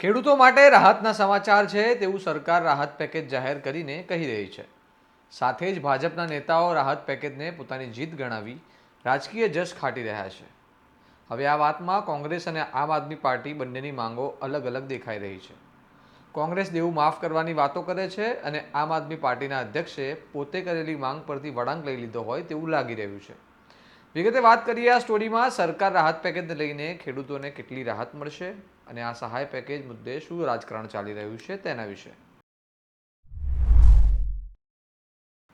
ખેડૂતો માટે રાહતના સમાચાર છે તેવું સરકાર રાહત પેકેજ જાહેર કરીને કહી રહી છે। સાથે જ ભાજપના નેતાઓ રાહત પેકેજને પોતાની જીત ગણાવી રાજકીય જશ ખાટી રહ્યા છે। હવે આ વાતમાં કોંગ્રેસ અને આમ આદમી પાર્ટી બંનેની માંગો અલગ અલગ દેખાઈ રહી છે। કોંગ્રેસ દેવું માફ કરવાની વાતો કરે છે અને આમ આદમી પાર્ટીના અધ્યક્ષે પોતે કરેલી માંગ પરથી વળાંક લઈ લીધો હોય તેવું લાગી રહ્યું છે। વિગતે વાત કરીએ આ સ્ટોરીમાં સરકાર રાહત પેકેજને લઈને ખેડૂતોને કેટલી રાહત મળશે અને આ સહાય પેકેજ મુદ્દે શું રાજકારણ ચાલી રહ્યું છે તેના વિશે।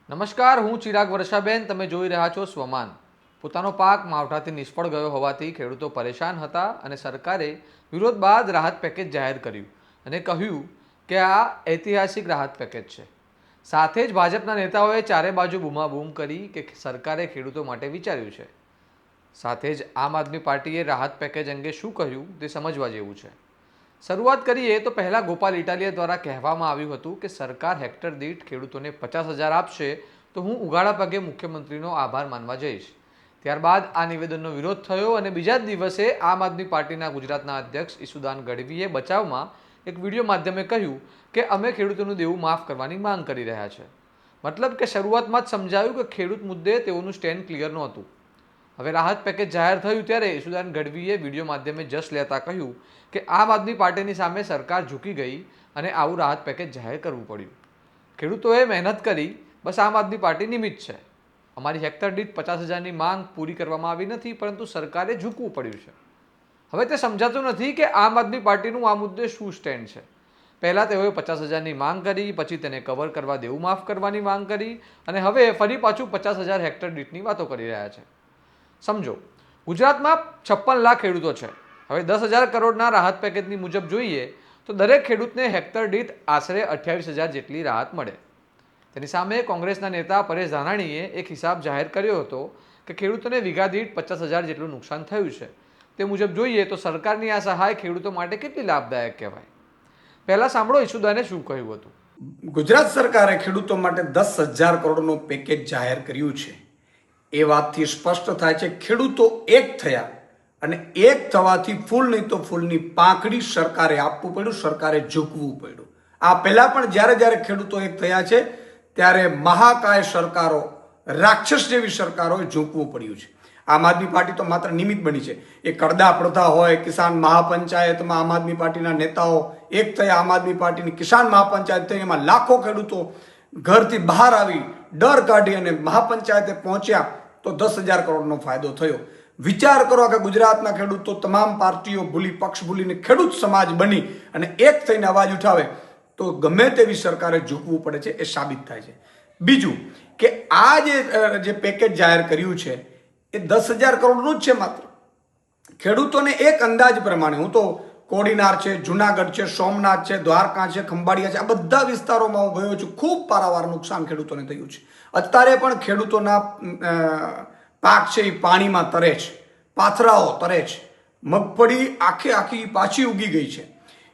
નમસ્કાર, હું ચિરાગ વર્ષાબેન, તમે જોઈ રહ્યા છો સ્વમાન। પોતાનો પાક માવઠાથી નિષ્ફળ ગયો હોવાથી ખેડૂતો પરેશાન હતા અને સરકારે વિરોધ બાદ રાહત પેકેજ જાહેર કર્યું અને કહ્યું કે આ ઐતિહાસિક રાહત પેકેજ છે। સાથે જ ભાજપના નેતાઓએ ચારે બાજુ બૂમાબૂમ કરી કે સરકારે ખેડૂતો માટે વિચાર્યું છે। સાથે જ આમ આદમી પાર્ટીએ રાહત પેકેજ અંગે શું કહ્યું તે સમજવા જેવું છે। શરૂઆત કરીએ તો પહેલાં ગોપાલ ઇટાલિયા દ્વારા કહેવામાં આવ્યું હતું કે સરકાર હેક્ટર દીઠ ખેડૂતોને 50,000 આપશે તો હું ઉઘાડા પગે મુખ્યમંત્રીનો આભાર માનવા જઈશ। ત્યારબાદ આ નિવેદનનો વિરોધ થયો અને બીજા જ દિવસે આમ આદમી પાર્ટીના ગુજરાતના અધ્યક્ષ ઈસુદાન ગઢવીએ બચાવમાં એક વિડીયો માધ્યમે કહ્યું કે અમે ખેડૂતોનું દેવું માફ કરવાની માંગ કરી રહ્યા છે। મતલબ કે શરૂઆતમાં જ સમજાયું કે ખેડૂત મુદ્દે તેઓનું સ્ટેન્ડ ક્લિયર નહોતું। હવે રાહત પેકેજ જાહેર થયું ત્યારે ઈસુદાન ગઢવીએ વિડીયો માધ્યમે જશ લેતા કહ્યું કે આમ આદમી પાર્ટીની સામે સરકાર ઝૂકી ગઈ અને આવું રાહત પેકેજ જાહેર કરવું પડ્યું। ખેડૂતોએ મહેનત કરી, બસ આમ આદમી પાર્ટી નિમિત્ત છે। અમારી હેક્ટર દીઠ 50,000ની માંગ પૂરી કરવામાં આવી નથી, પરંતુ સરકારે ઝૂકવું પડ્યું છે। હવે તે સમજાતું નથી કે આમ આદમી પાર્ટીનું આ મુદ્દે શું સ્ટેન્ડ છે। પહેલાં તેઓએ 50,000ની માંગ કરી, પછી તેને કવર કરવા દેવું માફ કરવાની માંગ કરી અને હવે ફરી પાછું 50,000 હેક્ટર દીઠની વાતો કરી રહ્યા છે। સમજો, ગુજરાતમાં 56 લાખ ખેડૂતો છે। હવે 10,000 કરોડના રાહત પેકેજની મુજબ જોઈએ તો દરેક ખેડૂતને હેક્ટર દીઠ આશરે 28,000 જેટલી રાહત મળે। તેની સામે કોંગ્રેસના નેતા પરેશ ધાનાણીએ એક હિસાબ જાહેર કર્યો હતો કે ખેડૂતોને વીઘા દીઠ 50,000 જેટલું નુકસાન થયું છે। તે મુજબ જોઈએ તો સરકારની આ સહાય ખેડૂતો માટે કેટલી લાભદાયક કહેવાય। પહેલા સાંભળો ઈસુદાને શું કહ્યું હતું। ગુજરાત સરકારે ખેડૂતો માટે 10,000 કરોડનું પેકેજ જાહેર કર્યું છે। એ વાતથી સ્પષ્ટ થાય છે ખેડૂતો એક થયા અને એક થવાથી ફૂલ નહીં તો ફૂલની પાંખડી સરકારે આપવું પડ્યું, સરકારે ઝૂકવું પડ્યું। આ પહેલા પણ જ્યારે જ્યારે ખેડૂતો એક થયા છે ત્યારે મહાકાય સરકારો, રાક્ષસ જેવી સરકારોએ ઝૂકવું પડ્યું છે। આમ આદમી પાર્ટી તો માત્ર નિમિત્ત બની છે। એ કડદા પ્રથા હોય, કિસાન મહાપંચાયતમાં આમ આદમી પાર્ટીના નેતાઓ એક થયા, આમ આદમી પાર્ટીની કિસાન મહાપંચાયત થઈ, એમાં લાખો ખેડૂતો ઘરથી બહાર આવી ડર કાઢી અને મહાપંચાયતે પહોંચ્યા તો 10,000 કરોડનો ફાયદો થયો। વિચાર કરો કે ગુજરાતના ખેડૂતો તમામ પાર્ટીઓ ભૂલી, પક્ષ ભૂલીને ખેડૂત સમાજ બની અને એક થઈને અવાજ ઉઠાવે તો ગમે તેવી સરકારે ઝૂકવું પડે છે, એ સાબિત થાય છે। બીજું કે આ જે પેકેજ જાહેર કર્યું છે એ 10,000 કરોડનું જ છે માત્ર। ખેડૂતોને એક અંદાજ પ્રમાણે, હું તો કોડીનાર છે, જુનાગઢ છે, સોમનાથ છે, દ્વારકા છે, ખંભાળિયા છે, આ બધા વિસ્તારોમાં હું ગયો છું। ખૂબ પારાવાર નુકસાન ખેડૂતોને થયું છે। અત્યારે પણ ખેડૂતોના પાક છે એ પાણીમાં તરે છે, પાથરાઓ તરે છે, મગફળી આખી પાછી ઉગી ગઈ છે।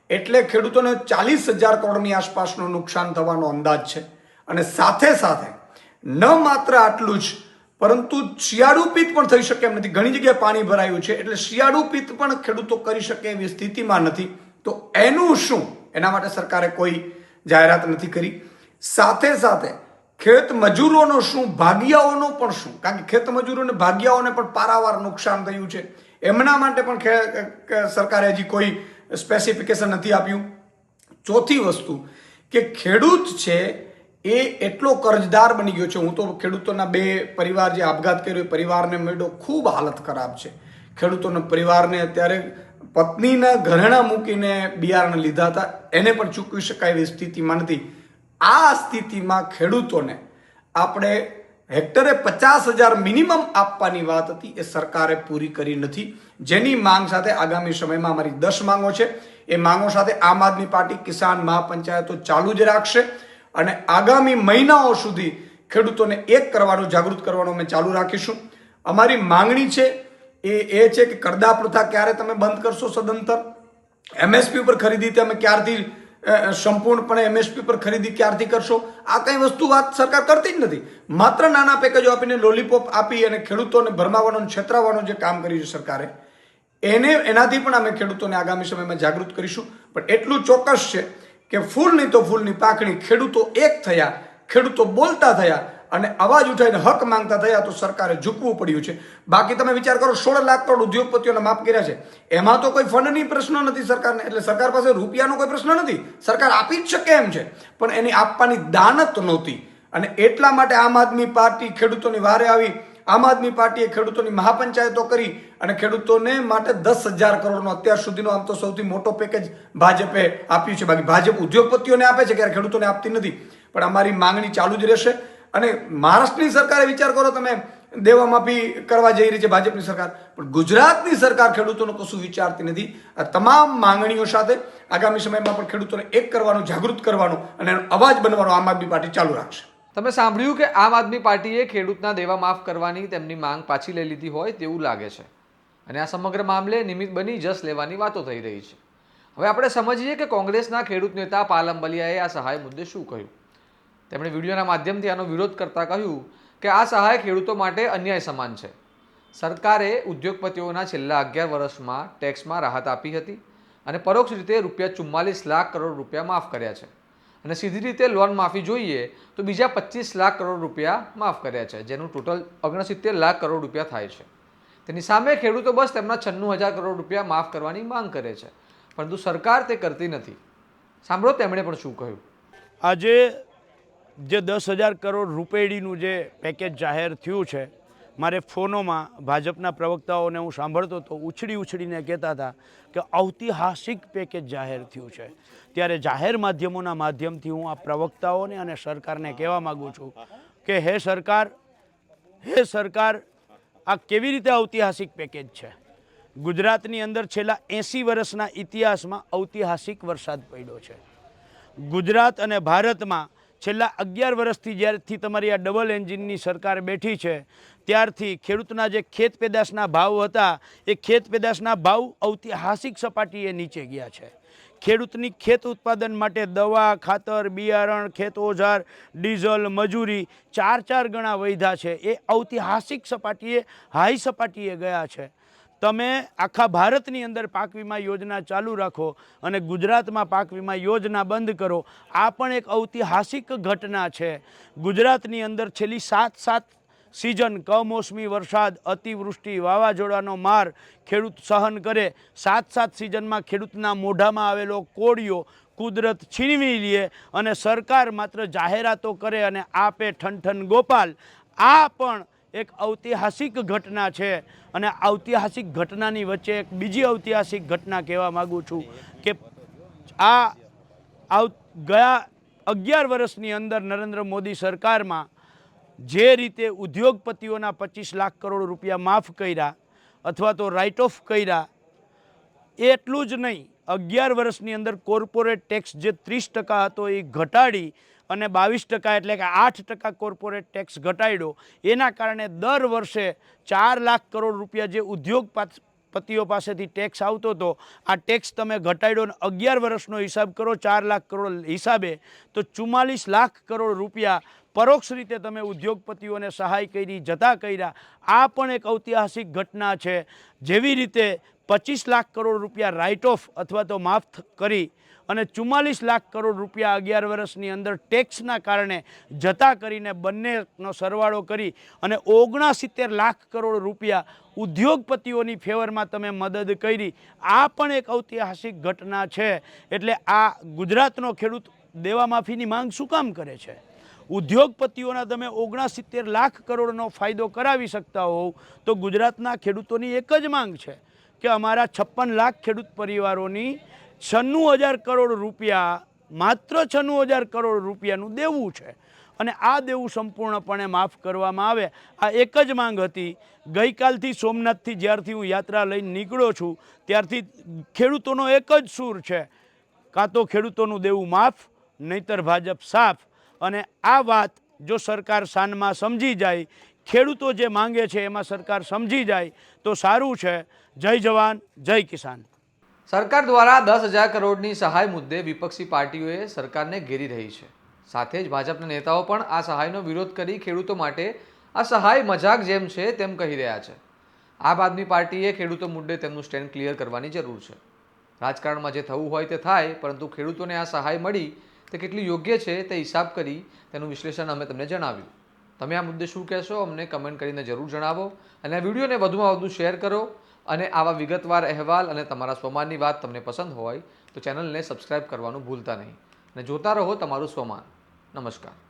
એટલે ખેડૂતોને 40,000 કરોડની આસપાસનું નુકસાન થવાનો અંદાજ છે। અને સાથે સાથે ન માત્ર આટલું જ, પરંતુ શિયાળુ પિત્ત પણ થઈ શકે એમ નથી। ઘણી જગ્યાએ પાણી ભરાયું છે એટલે શિયાળુ પિત્ત પણ ખેડૂતો કરી શકે એવી સ્થિતિમાં નથી। તો એનું શું, એના માટે સરકારે કોઈ જાહેરાત નથી કરી। સાથે સાથે ખેત મજૂરોનો શું, ભાગિયાઓનો પણ શું, કારણ કે ખેત મજૂરોને ભાગિયાઓને પણ પારાવાર નુકસાન થયું છે, એમના માટે પણ સરકારે હજી કોઈ સ્પેસિફિકેશન નથી આપ્યું। ચોથી વસ્તુ કે ખેડૂત છે એ એટલો કર્જદાર બની ગયો છે। હું તો ખેડૂતોના 2 પરિવાર જે આપઘાત કર્યો એ પરિવારને મળ્યો, ખૂબ હાલત ખરાબ છે ખેડૂતોના પરિવારને। અત્યારે પત્નીના ઘરેણા મૂકીને બિયારણ લીધા હતા, એને પણ ચૂકવી શકાય એવી સ્થિતિમાં નથી। આ સ્થિતિમાં ખેડૂતોને આપણે હેક્ટરે 50,000 મિનિમમ આપવાની વાત હતી, એ સરકારે પૂરી કરી નથી। જેની માંગ સાથે આગામી સમયમાં અમારી 10 માંગો છે। એ માંગો સાથે આમ આદમી પાર્ટી કિસાન મહાપંચાયતો ચાલુ જ રાખશે અને આગામી મહિનાઓ સુધી ખેડૂતોને એક કરવાનું, જાગૃત કરવાનું અમે ચાલુ રાખીશું। અમારી માંગણી છે એ છે કે કડદા પ્રથા ક્યારે તમે બંધ કરશો સદંતર, એમએસપી ઉપર ખરીદી તમે ક્યારથી સંપૂર્ણપણે એમએસપી પર ખરીદી ક્યારથી કરશો, આ કઈ વસ્તુ વાત સરકાર કરતી જ નથી। માત્ર નાના પેકેજો આપીને લોલીપોપ આપી અને ખેડૂતોને ભરમાવવાનું, છેતરાવવાનું જે કામ કર્યું છે સરકારે, એનાથી પણ અમે ખેડૂતોને આગામી સમયમાં જાગૃત કરીશું. પણ એટલું ચોક્કસ છે કે ફૂલ નહીં તો ફૂલની પાંખડી ખેડૂતો એક થયા, ખેડૂતો બોલતા થયા અને અવાજ ઉઠાવીને હક માંગતા થયા તો સરકારે ઝૂકવું પડ્યું છે. બાકી તમે વિચાર કરો, 16 લાખ કરોડ ઉદ્યોગપતિઓને માફ કર્યા છે, એમાં તો કોઈ ફંડની પ્રશ્ન નથી સરકારને, એટલે સરકાર પાસે રૂપિયાનો કોઈ પ્રશ્ન નથી, સરકાર આપી જ શકે એમ છે, પણ એની આપવાની દાનત નહોતી. અને એટલા માટે આમ આદમી પાર્ટી ખેડૂતોની વારે આવી. આમ આદમી પાર્ટીએ ખેડૂતોની મહાપંચાયતો કરી અને ખેડૂતોને માટે 10,000 કરોડનો અત્યાર સુધીનો આમ તો સૌથી મોટો પેકેજ ભાજપે આપ્યું છે. બાકી ભાજપ ઉદ્યોગપતિઓને આપે છે, ક્યારે ખેડૂતોને આપતી નથી. પણ અમારી માંગણી ચાલુ જ રહેશે. અને મહારાષ્ટ્રની સરકારે વિચાર કરો, તમે દેવા માફી કરવા જઈ રહી છે ભાજપની સરકાર, પણ ગુજરાતની સરકાર ખેડૂતોનું કશું વિચારતી નથી. આ તમામ માંગણીઓ સાથે આગામી સમયમાં પણ ખેડૂતોને એક કરવાનું, જાગૃત કરવાનું અને એનો અવાજ બનવાનો આમ આદમી પાર્ટી ચાલુ રાખશે. તમે સાંભળ્યું કે આમ આદમી પાર્ટીએ ખેડૂતના દેવા માફ કરવાની તેમની માંગ પાછી લઈ લીધી હોય તેવું લાગે છે અને આ સમગ્ર મામલે નિમિત્ત બની જસ લેવાની વાતો થઈ રહી છે. હવે આપણે સમજીએ કે કોંગ્રેસના ખેડૂત નેતા પાલમ બલિયાએ આ સહાય મુદ્દે શું કહ્યું. તેમણે વિડીયોના માધ્યમથી આનો વિરોધ કરતા કહ્યું કે આ સહાય ખેડૂતો માટે અન્યાય સમાન છે. સરકારે ઉદ્યોગપતિઓના છેલ્લા 11 વર્ષમાં ટેક્સમાં રાહત આપી હતી અને પરોક્ષ રીતે ₹44 લાખ કરોડ રૂપિયા માફ કર્યા છે અને સીધી રીતે લોન માફી જોઈએ તો બીજા 25 લાખ કરોડ રૂપિયા માફ કર્યા છે, જેનું ટોટલ 69 લાખ કરોડ રૂપિયા થાય છે. તેની સામે ખેડૂતો બસ તેમના 96,000 કરોડ રૂપિયા માફ કરવાની માંગ કરે છે, પરંતુ સરકાર તે કરતી નથી. સાંભળો તેમણે પણ શું કહ્યું. આજે જે 10,000 કરોડ રૂપિયાનું જે પેકેજ જાહેર થયું છે, મારે ફોનોમાં ભાજપના પ્રવક્તાઓને હું સાંભળતો તો ઉછળીને કહેતા હતા કે ઐતિહાસિક પેકેજ જાહેર થયું છે. ત્યારે જાહેર માધ્યમોના માધ્યમથી હું આ પ્રવક્તાઓને અને સરકારને કહેવા માગું છું કે હે સરકાર, આ કેવી રીતે ઐતિહાસિક પેકેજ છે? ગુજરાતની અંદર છેલ્લા 80 વર્ષના ઇતિહાસમાં ઐતિહાસિક વરસાદ પડ્યો છે. ગુજરાત અને ભારતમાં છેલ્લા 11 વર્ષથી જ્યારથી તમારી આ ડબલ એન્જિનની સરકાર બેઠી છે ત્યારથી ખેડૂતના જે ખેત પેદાશના ભાવ હતા એ ખેત પેદાશના ભાવ ઐતિહાસિક સપાટીએ નીચે ગયા છે. ખેડૂતની ખેત ઉત્પાદન માટે દવા, ખાતર, બિયારણ, ખેત ઓજાર, ડીઝલ, મજૂરી 4 ગણા વધ્યા છે. એ ઐતિહાસિક સપાટીએ, હાઈ સપાટીએ ગયા છે. તમે આખા ભારતની અંદર પાક વીમા યોજના ચાલુ રાખો અને ગુજરાતમાં પાક વીમા યોજના બંધ કરો. આ પણ એક ઐતિહાસિક ઘટના છે. ગુજરાતની અંદર છેલ્લી 7 સિઝન કમોસમી વરસાદ, અતિવૃષ્ટિ, વાવાઝોડાનો માર ખેડૂત સહન કરે. 7 સિઝનમાં ખેડૂતના મોઢામાં આવેલો કોળિયો કુદરત છીનવી લે અને સરકાર માત્ર જાહેરાતો કરે અને આપે ઠન ગોપાલ. આ પણ એક ઐતિહાસિક ઘટના છે અને ઐતિહાસિક ઘટનાની વચ્ચે એક બીજી ઐતિહાસિક ઘટના કહેવા માગું છું કે આ ગયા 11 વર્ષની અંદર નરેન્દ્ર મોદી સરકારમાં જે રીતે ઉદ્યોગપતિઓના 25 લાખ કરોડ રૂપિયા માફ કર્યા અથવા તો રાઇટ ઓફ કર્યા, એટલું જ નહીં, 11 વર્ષની અંદર કોર્પોરેટ ટેક્સ જે 30% હતો એ ઘટાડી અને 22% એટલે કે 8% કોર્પોરેટ ટેક્સ ઘટાડ્યો. એના કારણે દર વર્ષે 4 લાખ કરોડ રૂપિયા જે ઉદ્યોગપતિઓ પાસેથી ટેક્સ આવતો હતો, આ ટેક્સ તમે ઘટાડ્યો અને 11 વર્ષનો હિસાબ કરો 4 લાખ કરોડ હિસાબે તો 44 લાખ કરોડ રૂપિયા પરોક્ષ રીતે તમે ઉદ્યોગપતિઓને સહાય કરી, જતા કર્યા. આ પણ એક ઐતિહાસિક ઘટના છે. જેવી રીતે 25 લાખ કરોડ રૂપિયા રાઇટ ઓફ અથવા તો માફ કરી અને 44 લાખ કરોડ રૂપિયા 11 વર્ષની અંદર ટેક્સના કારણે જતા કરીને બંનેનો સરવાળો કરી અને 69 લાખ કરોડ રૂપિયા ઉદ્યોગપતિઓની ફેવરમાં તમે મદદ કરી. આ પણ એક ઐતિહાસિક ઘટના છે. એટલે આ ગુજરાતનો ખેડૂત દેવા માફીની માંગ શું કામ કરે છે? ઉદ્યોગપતિઓના તમે 69 લાખ કરોડનો ફાયદો કરાવી શકતા હોવ તો ગુજરાતના ખેડૂતોની એક જ માંગ છે કે અમારા 56 લાખ ખેડૂત પરિવારોની 96,000 કરોડ રૂપિયા, માત્ર 96,000 કરોડ રૂપિયાનું દેવું છે અને આ દેવું સંપૂર્ણપણે માફ કરવામાં આવે. આ એક જ માંગ હતી. ગઈકાલથી સોમનાથથી જ્યારથી હું યાત્રા લઈને નીકળ્યો છું ત્યારથી ખેડૂતોનો એક જ સૂર છે, કાં તો ખેડૂતોનું દેવું માફ, નહીતર ભાજપ સાફ. અને આ વાત જો સરકાર સાનમાં સમજી જાય, ખેડૂતો જે માંગે છે એમાં સરકાર સમજી જાય તો સારું છે. જય જવાન, જય કિસાન. સરકાર દ્વારા 10,000 કરોડની સહાય મુદ્દે વિપક્ષી પાર્ટીઓએ સરકારને ઘેરી રહી છે. સાથે જ ભાજપના નેતાઓ પણ આ સહાયનો વિરોધ કરી ખેડૂતો માટે આ સહાય મજાક જેમ છે તેમ કહી રહ્યા છે. આમ આદમી પાર્ટીએ ખેડૂતો મુદ્દે તેમનું સ્ટેન્ડ ક્લિયર કરવાની જરૂર છે. રાજકારણમાં જે થવું હોય તે થાય, પરંતુ ખેડૂતોને આ સહાય મળી તે કેટલી યોગ્ય છે તે હિસાબ કરી તેનું વિશ્લેષણ અમે તમને જણાવ્યું. તમે આ મુદ્દે શું કહેશો અમને કમેન્ટ કરીને જરૂર જણાવો અને આ વિડીયોને વધુમાં વધુ શેર કરો. અને આવા વિગતવાર અહેવાલ અને તમારા સ્વમાનની વાત તમને પસંદ હોય તો ચેનલને સબસ્ક્રાઇબ કરવાનું ભૂલતા નહીં અને જોતા રહો તમારું સ્વમાન. નમસ્કાર.